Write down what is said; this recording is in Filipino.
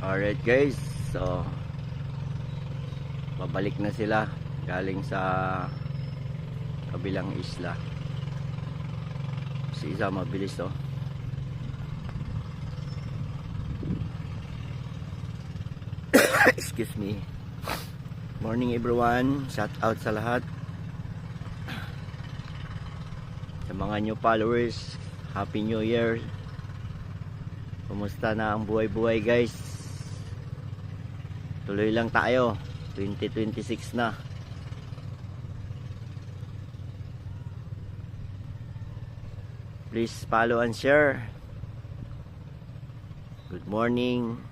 Alright guys, so babalik na sila galing sa kabilang isla. Si isa mabilis to. Excuse me. Morning everyone, shout out sa lahat. Sa mga new followers, Happy New Year. Kumusta na ang buhay-buhay guys? Tuloy lang tayo, 2026 na. Please follow and share. Good morning.